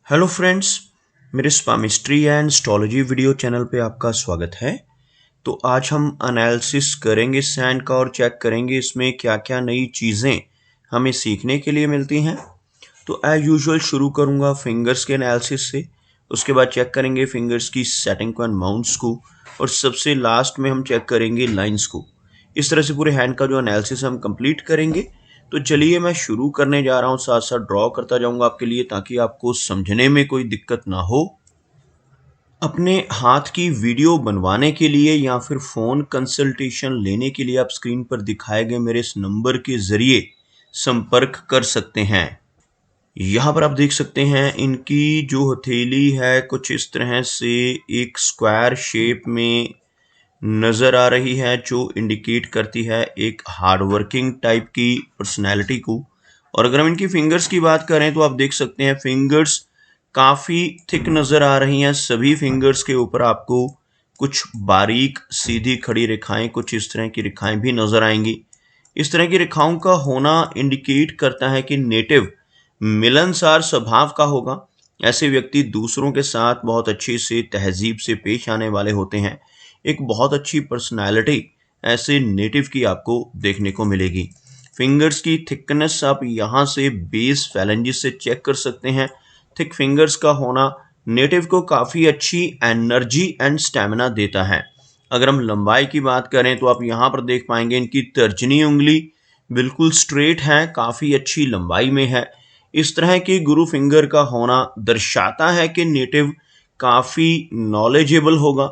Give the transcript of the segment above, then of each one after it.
Hello friends, मेरे स्पामिस्ट्री and astrology video channel पे आपका स्वागत है। तो आज हम एनालिसिस करेंगे सैंड का और चेक करेंगे इसमें क्या क्या नई चीज़ें हमें सीखने के लिए मिलती हैं। तो एज यूजुअल शुरू करूँगा फिंगर्स के एनालिसिस से, उसके बाद चेक करेंगे फिंगर्स की सेटिंग को एंड माउंट्स को, और सबसे लास्ट में हम चेक करेंगे लाइंस को। इस तरह से पूरे हैंड का जो एनालिसिस हम कंप्लीट करेंगे। तो चलिए मैं शुरू करने जा रहा हूँ, साथ साथ ड्रॉ करता जाऊंगा आपके लिए ताकि आपको समझने में कोई दिक्कत ना हो। अपने हाथ की वीडियो बनवाने के लिए या फिर फ़ोन कंसल्टेशन लेने के लिए आप स्क्रीन पर दिखाए गए मेरे इस नंबर के ज़रिए संपर्क कर सकते हैं। यहाँ पर आप देख सकते हैं इनकी जो हथेली है कुछ इस तरह से एक स्क्वायर शेप में नज़र आ रही है, जो इंडिकेट करती है एक हार्डवर्किंग टाइप की पर्सनैलिटी को। और अगर हम इनकी फिंगर्स की बात करें तो आप देख सकते हैं फिंगर्स काफ़ी थिक नज़र आ रही हैं। सभी फिंगर्स के ऊपर आपको कुछ बारीक सीधी खड़ी रेखाएं, कुछ इस तरह की रेखाएं भी नज़र आएंगी। इस तरह की रेखाओं का होना इंडिकेट करता है कि नेटिव मिलनसार स्वभाव का होगा। ऐसे व्यक्ति दूसरों के साथ बहुत अच्छे से तहजीब से पेश आने वाले होते हैं। एक बहुत अच्छी पर्सनालिटी ऐसे नेटिव की आपको देखने को मिलेगी। फिंगर्स की थिकनेस आप यहाँ से बेस फैलेंजिस से चेक कर सकते हैं। थिक फिंगर्स का होना नेटिव को काफ़ी अच्छी एनर्जी एंड स्टेमिना देता है। अगर हम लंबाई की बात करें तो आप यहाँ पर देख पाएंगे इनकी तर्जनी उंगली बिल्कुल स्ट्रेट है, काफ़ी अच्छी लंबाई में है। इस तरह की गुरु फिंगर का होना दर्शाता है कि नेटिव काफ़ी नॉलेजेबल होगा।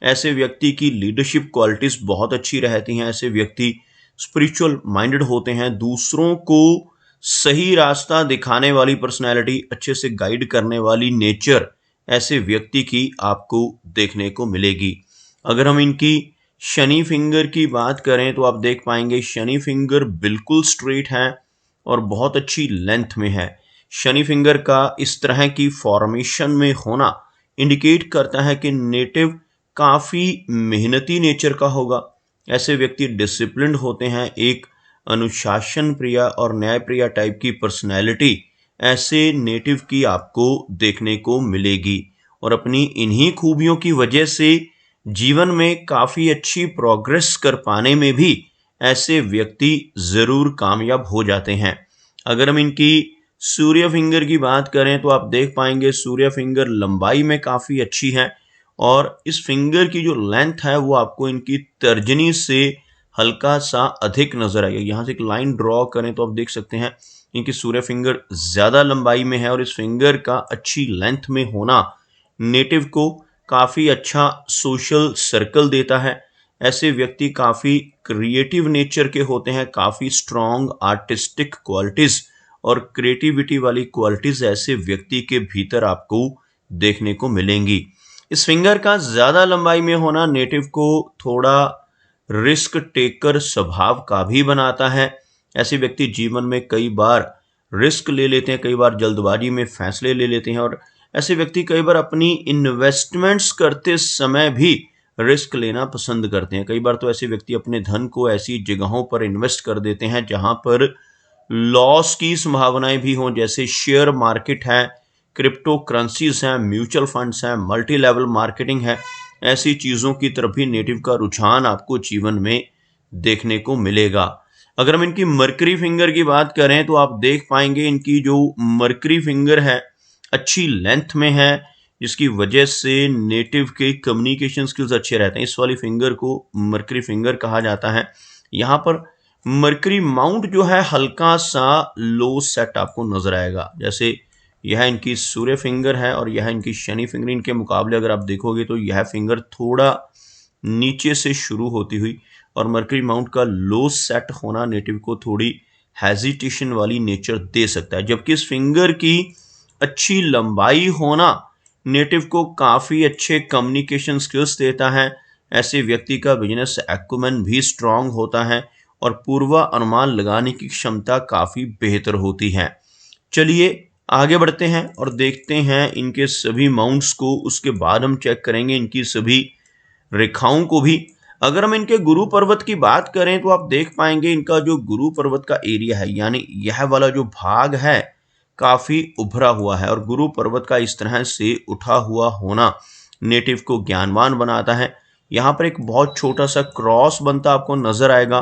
ऐसे व्यक्ति की लीडरशिप क्वालिटीज़ बहुत अच्छी रहती हैं। ऐसे व्यक्ति स्पिरिचुअल माइंडेड होते हैं, दूसरों को सही रास्ता दिखाने वाली पर्सनैलिटी, अच्छे से गाइड करने वाली नेचर ऐसे व्यक्ति की आपको देखने को मिलेगी। अगर हम इनकी शनि फिंगर की बात करें तो आप देख पाएंगे शनि फिंगर बिल्कुल स्ट्रेट है और बहुत अच्छी लेंथ में है। शनि फिंगर का इस तरह की फॉर्मेशन में होना इंडिकेट करता है कि नेटिव काफ़ी मेहनती नेचर का होगा। ऐसे व्यक्ति डिसिप्लिन्ड होते हैं, एक अनुशासन प्रिय और न्याय प्रिय टाइप की पर्सनैलिटी ऐसे नेटिव की आपको देखने को मिलेगी। और अपनी इन्हीं खूबियों की वजह से जीवन में काफ़ी अच्छी प्रोग्रेस कर पाने में भी ऐसे व्यक्ति ज़रूर कामयाब हो जाते हैं। अगर हम इनकी सूर्य फिंगर की बात करें तो आप देख पाएंगे सूर्य फिंगर लंबाई में काफ़ी अच्छी है और इस फिंगर की जो लेंथ है वो आपको इनकी तर्जनी से हल्का सा अधिक नज़र आएगा। यहाँ से एक लाइन ड्रॉ करें तो आप देख सकते हैं इनकी सूर्य फिंगर ज़्यादा लंबाई में है और इस फिंगर का अच्छी लेंथ में होना नेटिव को काफ़ी अच्छा सोशल सर्कल देता है। ऐसे व्यक्ति काफ़ी क्रिएटिव नेचर के होते हैं, काफ़ी स्ट्रॉन्ग आर्टिस्टिक क्वालिटीज़ और क्रिएटिविटी वाली क्वालिटीज़ ऐसे व्यक्ति के भीतर आपको देखने को मिलेंगी। इस फिंगर का ज़्यादा लंबाई में होना नेटिव को थोड़ा रिस्क टेकर स्वभाव का भी बनाता है। ऐसे व्यक्ति जीवन में कई बार रिस्क ले लेते हैं, कई बार जल्दबाजी में फैसले ले लेते हैं और ऐसे व्यक्ति कई बार अपनी इन्वेस्टमेंट्स करते समय भी रिस्क लेना पसंद करते हैं। कई बार तो ऐसे व्यक्ति अपने धन को ऐसी जगहों पर इन्वेस्ट कर देते हैं जहां पर लॉस की संभावनाएं भी हों, जैसे शेयर मार्केट है, क्रिप्टो करेंसीज हैं, म्यूचुअल फंड्स हैं, मल्टी लेवल मार्केटिंग है। ऐसी चीज़ों की तरफ भी नेटिव का रुझान आपको जीवन में देखने को मिलेगा। अगर हम इनकी मरकरी फिंगर की बात करें तो आप देख पाएंगे इनकी जो मरकरी फिंगर है अच्छी लेंथ में है, जिसकी वजह से नेटिव के कम्युनिकेशन स्किल्स अच्छे रहते हैं। इस वाली फिंगर को मरकरी फिंगर कहा जाता है। यहाँ पर मरकरी माउंट जो है हल्का सा लो सेट आपको नजर आएगा। जैसे यह इनकी सूर्य फिंगर है और यह इनकी शनि फिंगर, इनके मुकाबले अगर आप देखोगे तो यह फिंगर थोड़ा नीचे से शुरू होती हुई और मरकरी माउंट का लो सेट होना नेटिव को थोड़ी हेजिटेशन वाली नेचर दे सकता है, जबकि इस फिंगर की अच्छी लंबाई होना नेटिव को काफ़ी अच्छे कम्युनिकेशन स्किल्स देता है। ऐसे व्यक्ति का बिजनेस एक्यूमेन भी स्ट्रांग होता है और पूर्वानुमान लगाने की क्षमता काफ़ी बेहतर होती है। चलिए आगे बढ़ते हैं और देखते हैं इनके सभी माउंट्स को, उसके बाद हम चेक करेंगे इनकी सभी रेखाओं को भी। अगर हम इनके गुरु पर्वत की बात करें तो आप देख पाएंगे इनका जो गुरु पर्वत का एरिया है, यानी यह वाला जो भाग है, काफी उभरा हुआ है और गुरु पर्वत का इस तरह से उठा हुआ होना नेटिव को ज्ञानवान बनाता है। यहाँ पर एक बहुत छोटा सा क्रॉस बनता आपको नजर आएगा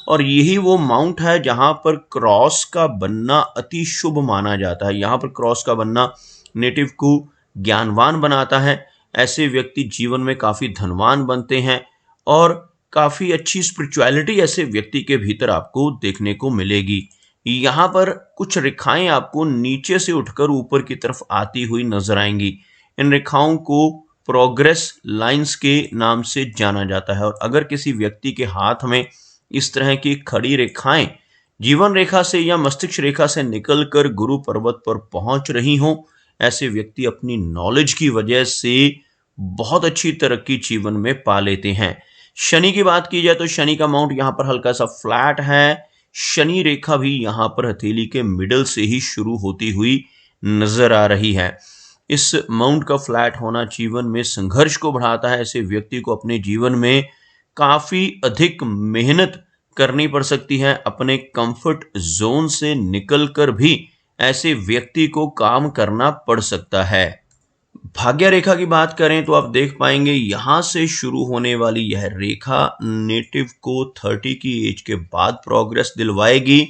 और यही वो माउंट है जहां पर क्रॉस का बनना अति शुभ माना जाता है। यहाँ पर क्रॉस का बनना नेटिव को ज्ञानवान बनाता है। ऐसे व्यक्ति जीवन में काफी धनवान बनते हैं और काफी अच्छी स्पिरिचुअलिटी ऐसे व्यक्ति के भीतर आपको देखने को मिलेगी। यहाँ पर कुछ रेखाएं आपको नीचे से उठकर ऊपर की तरफ आती हुई नजर आएंगी। इन रेखाओं को प्रोग्रेस लाइंस के नाम से जाना जाता है और अगर किसी व्यक्ति के हाथ में इस तरह की खड़ी रेखाएं जीवन रेखा से या मस्तिष्क रेखा से निकलकर गुरु पर्वत पर पहुंच रही हों, ऐसे व्यक्ति अपनी नॉलेज की वजह से बहुत अच्छी तरक्की जीवन में पा लेते हैं। शनि की बात की जाए तो शनि का माउंट यहाँ पर हल्का सा फ्लैट है। शनि रेखा भी यहाँ पर हथेली के मिडल से ही शुरू होती हुई नजर आ रही है। इस माउंट का फ्लैट होना जीवन में संघर्ष को बढ़ाता है। ऐसे व्यक्ति को अपने जीवन में काफी अधिक मेहनत करनी पड़ सकती है। अपने कंफर्ट जोन से निकलकर भी ऐसे व्यक्ति को काम करना पड़ सकता है। भाग्य रेखा की बात करें तो आप देख पाएंगे यहां से शुरू होने वाली यह रेखा नेटिव को 30 की एज के बाद प्रोग्रेस दिलवाएगी।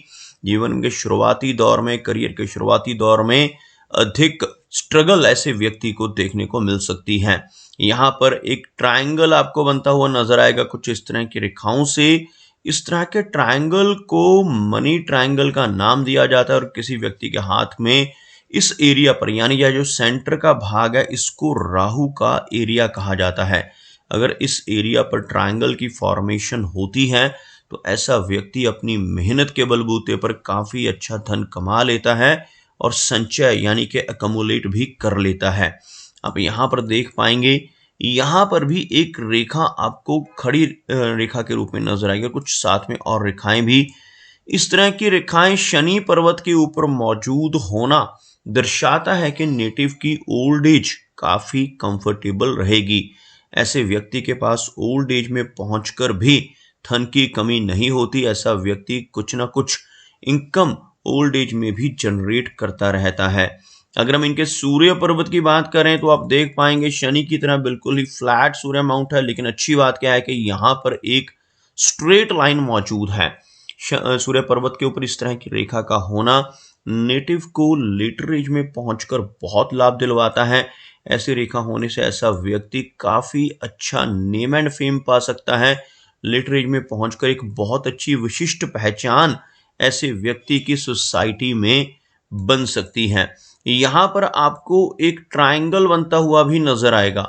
जीवन के शुरुआती दौर में, करियर के शुरुआती दौर में अधिक स्ट्रगल ऐसे व्यक्ति को देखने को मिल सकती है। यहाँ पर एक ट्रायंगल आपको बनता हुआ नजर आएगा कुछ इस तरह की रेखाओं से। इस तरह के ट्रायंगल को मनी ट्रायंगल का नाम दिया जाता है और किसी व्यक्ति के हाथ में इस एरिया पर, यानी यह जो सेंटर का भाग है, इसको राहु का एरिया कहा जाता है। अगर इस एरिया पर ट्रायंगल की फॉर्मेशन होती है तो ऐसा व्यक्ति अपनी मेहनत के बलबूते पर काफी अच्छा धन कमा लेता है और संचय यानी कि अकमुलेट भी कर लेता है। आप यहाँ पर देख पाएंगे यहाँ पर भी एक रेखा आपको खड़ी रेखा के रूप में नजर आएगी, कुछ साथ में और रेखाएं भी। इस तरह की रेखाएं शनि पर्वत के ऊपर मौजूद होना दर्शाता है कि नेटिव की ओल्ड एज काफी कंफर्टेबल रहेगी। ऐसे व्यक्ति के पास ओल्ड एज में पहुंचकर भी धन की कमी नहीं होती। ऐसा व्यक्ति कुछ ना कुछ इनकम ओल्ड एज में भी जनरेट करता रहता है। अगर हम इनके सूर्य पर्वत की बात करें तो आप देख पाएंगे शनि की तरह बिल्कुल ही फ्लैट सूर्य माउंट है, लेकिन अच्छी बात क्या है कि यहाँ पर एक स्ट्रेट लाइन मौजूद है। सूर्य पर्वत के ऊपर इस तरह की रेखा का होना नेटिव को लेटर एज में पहुंचकर बहुत लाभ दिलवाता है। ऐसी रेखा होने से ऐसा व्यक्ति काफी अच्छा नेम एंड फेम पा सकता है। लेटर एज में पहुंचकर एक बहुत अच्छी विशिष्ट पहचान ऐसे व्यक्ति की सोसाइटी में बन सकती है। यहाँ पर आपको एक ट्रायंगल बनता हुआ भी नजर आएगा।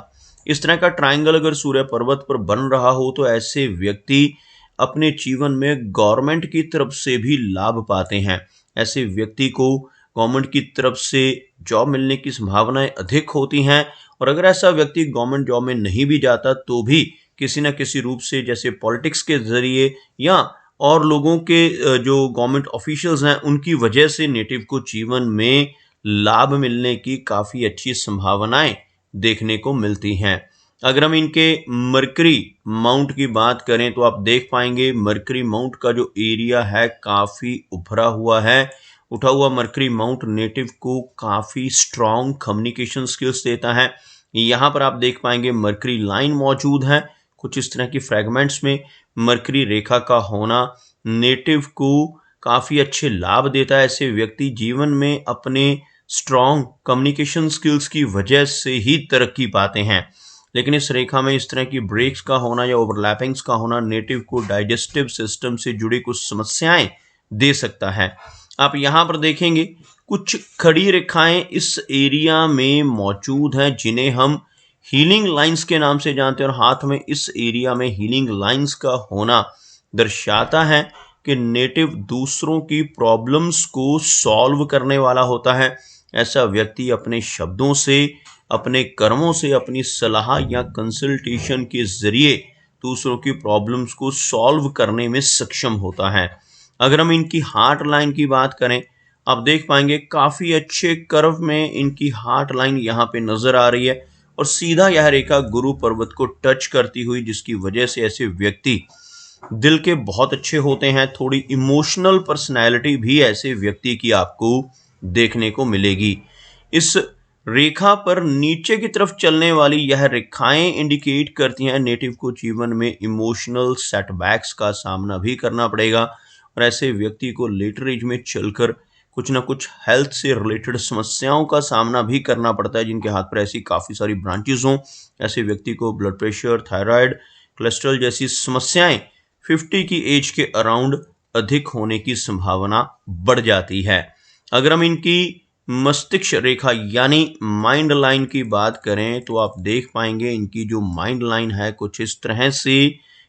इस तरह का ट्रायंगल अगर सूर्य पर्वत पर बन रहा हो तो ऐसे व्यक्ति अपने जीवन में गवर्नमेंट की तरफ से भी लाभ पाते हैं। ऐसे व्यक्ति को गवर्नमेंट की तरफ से जॉब मिलने की संभावनाएं अधिक होती हैं और अगर ऐसा व्यक्ति गवर्नमेंट जॉब में नहीं भी जाता तो भी किसी न किसी रूप से, जैसे पॉलिटिक्स के जरिए या और लोगों के जो गवर्नमेंट ऑफिशियल्स हैं उनकी वजह से नेटिव को जीवन में लाभ मिलने की काफी अच्छी संभावनाएं देखने को मिलती हैं। अगर हम इनके मरकरी माउंट की बात करें तो आप देख पाएंगे मरकरी माउंट का जो एरिया है काफी उभरा हुआ है। उठा हुआ मरकरी माउंट नेटिव को काफी स्ट्रॉन्ग कम्युनिकेशन स्किल्स देता है। यहाँ पर आप देख पाएंगे मरकरी लाइन मौजूद है। कुछ इस तरह की फ्रैगमेंट्स में मरकरी रेखा का होना नेटिव को काफी अच्छे लाभ देता है। ऐसे व्यक्ति जीवन में अपने स्ट्रॉन्ग कम्युनिकेशन स्किल्स की वजह से ही तरक्की पाते हैं। लेकिन इस रेखा में इस तरह की ब्रेक्स का होना या ओवरलैपिंग्स का होना नेटिव को डाइजेस्टिव सिस्टम से जुड़ी कुछ समस्याएं दे सकता है। आप यहाँ पर देखेंगे कुछ खड़ी रेखाएं इस एरिया में मौजूद हैं जिन्हें हम हीलिंग लाइंस के नाम से जानते हैं और हाथ में इस एरिया में हीलिंग लाइंस का होना दर्शाता है कि नेटिव दूसरों की प्रॉब्लम्स को सॉल्व करने वाला होता है। ऐसा व्यक्ति अपने शब्दों से, अपने कर्मों से, अपनी सलाह या कंसल्टेशन के जरिए दूसरों की प्रॉब्लम्स को सॉल्व करने में सक्षम होता है। अगर हम इनकी हार्ट लाइन की बात करें, आप देख पाएंगे काफी अच्छे कर्व में इनकी हार्ट लाइन यहाँ पे नजर आ रही है और सीधा यह रेखा गुरु पर्वत को टच करती हुई, जिसकी वजह से ऐसे व्यक्ति दिल के बहुत अच्छे होते हैं। थोड़ी इमोशनल पर्सनैलिटी भी ऐसे व्यक्ति की आपको देखने को मिलेगी। इस रेखा पर नीचे की तरफ चलने वाली यह रेखाएं इंडिकेट करती हैं नेटिव को जीवन में इमोशनल सेटबैक्स का सामना भी करना पड़ेगा, और ऐसे व्यक्ति को लेटर एज में चलकर कुछ ना कुछ हेल्थ से रिलेटेड समस्याओं का सामना भी करना पड़ता है। जिनके हाथ पर ऐसी काफ़ी सारी ब्रांचेस हों, ऐसे व्यक्ति को ब्लड प्रेशर, थायराइड, कोलेस्ट्रॉल जैसी समस्याएं 50 की एज के अराउंड अधिक होने की संभावना बढ़ जाती है। अगर हम इनकी मस्तिष्क रेखा यानी माइंड लाइन की बात करें तो आप देख पाएंगे इनकी जो माइंड लाइन है कुछ इस तरह से,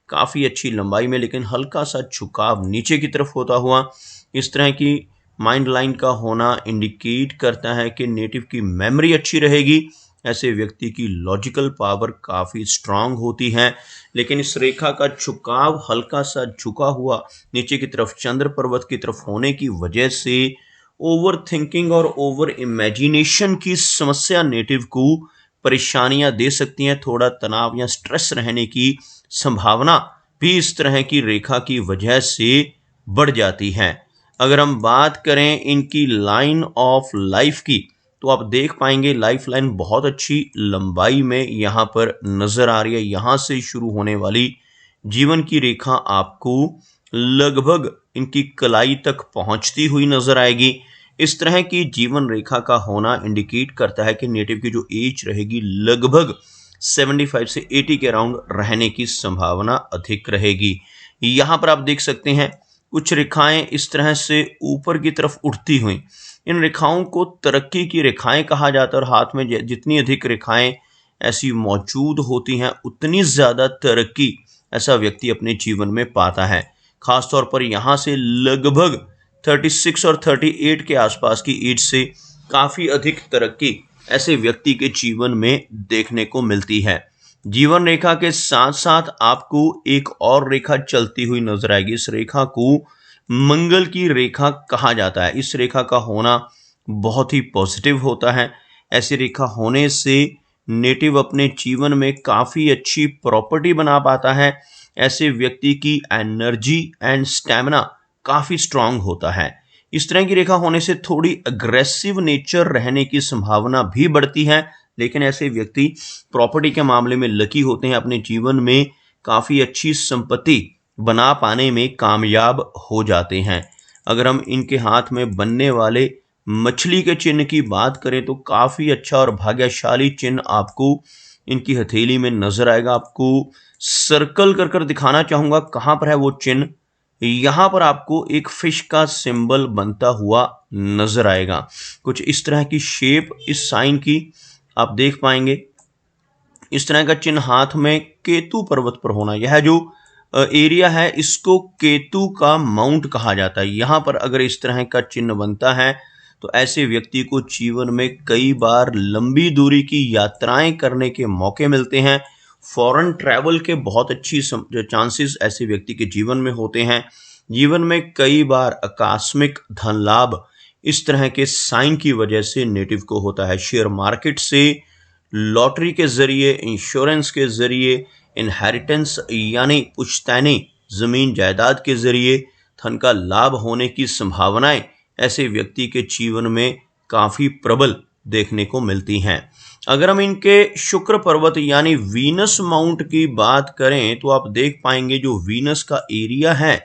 काफ़ी अच्छी लंबाई में लेकिन हल्का सा झुकाव नीचे की तरफ होता हुआ। इस तरह की माइंड लाइन का होना इंडिकेट करता है कि नेटिव की मेमोरी अच्छी रहेगी। ऐसे व्यक्ति की लॉजिकल पावर काफ़ी स्ट्रांग होती है, लेकिन इस रेखा का झुकाव हल्का सा झुका हुआ नीचे की तरफ चंद्र पर्वत की तरफ होने की वजह से ओवर थिंकिंग और ओवर इमेजिनेशन की समस्या नेटिव को परेशानियां दे सकती हैं। थोड़ा तनाव या स्ट्रेस रहने की संभावना भी इस तरह की रेखा की वजह से बढ़ जाती है। अगर हम बात करें इनकी लाइन ऑफ लाइफ की तो आप देख पाएंगे लाइफ लाइन बहुत अच्छी लंबाई में यहाँ पर नजर आ रही है। यहाँ से शुरू होने वाली जीवन की रेखा आपको लगभग इनकी कलाई तक पहुंचती हुई नजर आएगी। इस तरह की जीवन रेखा का होना इंडिकेट करता है कि नेटिव की जो एज रहेगी लगभग 75 से 80 के अराउंड रहने की संभावना अधिक रहेगी। यहाँ पर आप देख सकते हैं कुछ रेखाएं इस तरह से ऊपर की तरफ उठती हुई, इन रेखाओं को तरक्की की रेखाएं कहा जाता है। और हाथ में जितनी अधिक रेखाएं ऐसी मौजूद होती हैं उतनी ज़्यादा तरक्की ऐसा व्यक्ति अपने जीवन में पाता है। खासतौर पर यहाँ से लगभग 36 और 38 के आसपास की एज से काफ़ी अधिक तरक्की ऐसे व्यक्ति के जीवन में देखने को मिलती है। जीवन रेखा के साथ साथ आपको एक और रेखा चलती हुई नजर आएगी। इस रेखा को मंगल की रेखा कहा जाता है। इस रेखा का होना बहुत ही पॉजिटिव होता है। ऐसी रेखा होने से नेटिव अपने जीवन में काफ़ी अच्छी प्रॉपर्टी बना पाता है। ऐसे व्यक्ति की एनर्जी एंड स्टैमिना काफ़ी स्ट्रांग होता है। इस तरह की रेखा होने से थोड़ी अग्रेसिव नेचर रहने की संभावना भी बढ़ती है, लेकिन ऐसे व्यक्ति प्रॉपर्टी के मामले में लकी होते हैं, अपने जीवन में काफ़ी अच्छी संपत्ति बना पाने में कामयाब हो जाते हैं। अगर हम इनके हाथ में बनने वाले मछली के चिन्ह की बात करें तो काफ़ी अच्छा और भाग्यशाली चिन्ह आपको इनकी हथेली में नजर आएगा। आपको सर्कल कर कर दिखाना चाहूँगा कहाँ पर है वो चिन्ह। यहाँ पर आपको एक फिश का सिंबल बनता हुआ नजर आएगा। कुछ इस तरह की शेप इस साइन की आप देख पाएंगे। इस तरह का चिन्ह हाथ में केतु पर्वत पर होना, यह जो एरिया है इसको केतु का माउंट कहा जाता है। यहाँ पर अगर इस तरह का चिन्ह बनता है तो ऐसे व्यक्ति को जीवन में कई बार लंबी दूरी की यात्राएं करने के मौके मिलते हैं। फॉरेन ट्रैवल के बहुत अच्छी चांसेस ऐसे व्यक्ति के जीवन में होते हैं। जीवन में कई बार आकस्मिक धन लाभ इस तरह के साइन की वजह से नेटिव को होता है। शेयर मार्केट से, लॉटरी के जरिए, इंश्योरेंस के जरिए, इनहेरिटेंस यानी पुश्तैनी जमीन जायदाद के जरिए धन का लाभ होने की संभावनाएं ऐसे व्यक्ति के जीवन में काफ़ी प्रबल देखने को मिलती हैं। अगर हम इनके शुक्र पर्वत यानी वीनस माउंट की बात करें तो आप देख पाएंगे जो वीनस का एरिया है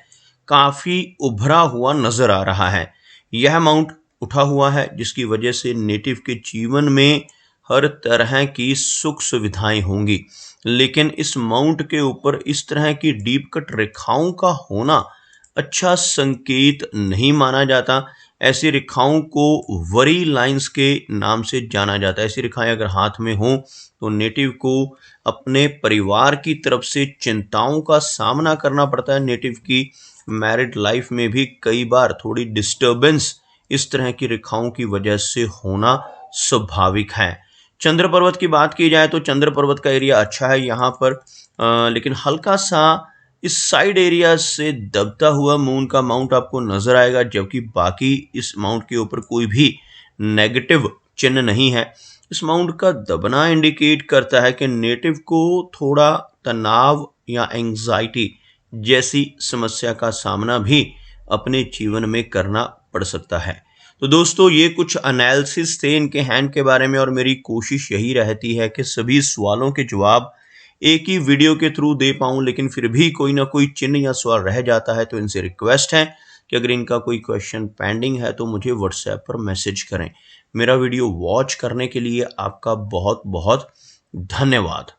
काफ़ी उभरा हुआ नजर आ रहा है। यह माउंट उठा हुआ है जिसकी वजह से नेटिव के जीवन में हर तरह की सुख सुविधाएं होंगी, लेकिन इस माउंट के ऊपर इस तरह की डीप कट रेखाओं का होना अच्छा संकेत नहीं माना जाता। ऐसी रेखाओं को वरी लाइंस के नाम से जाना जाता है। ऐसी रेखाएं अगर हाथ में हों तो नेटिव को अपने परिवार की तरफ से चिंताओं का सामना करना पड़ता है। नेटिव की मैरिड लाइफ में भी कई बार थोड़ी डिस्टर्बेंस इस तरह की रेखाओं की वजह से होना स्वाभाविक है। चंद्र पर्वत की बात की जाए तो चंद्र पर्वत का एरिया अच्छा है यहाँ पर, लेकिन हल्का सा इस साइड एरिया से दबता हुआ मून का माउंट आपको नजर आएगा, जबकि बाकी इस माउंट के ऊपर कोई भी नेगेटिव चिन्ह नहीं है। इस माउंट का दबना इंडिकेट करता है कि नेटिव को थोड़ा तनाव या एंजाइटी जैसी समस्या का सामना भी अपने जीवन में करना पड़ सकता है। तो दोस्तों ये कुछ एनालिसिस थे इनके हैंड के बारे में, और मेरी कोशिश यही रहती है कि सभी सवालों के जवाब एक ही वीडियो के थ्रू दे पाऊं, लेकिन फिर भी कोई ना कोई चिन्ह या सवाल रह जाता है। तो इनसे रिक्वेस्ट है कि अगर इनका कोई क्वेश्चन पेंडिंग है तो मुझे व्हाट्सएप पर मैसेज करें। मेरा वीडियो वॉच करने के लिए आपका बहुत बहुत धन्यवाद।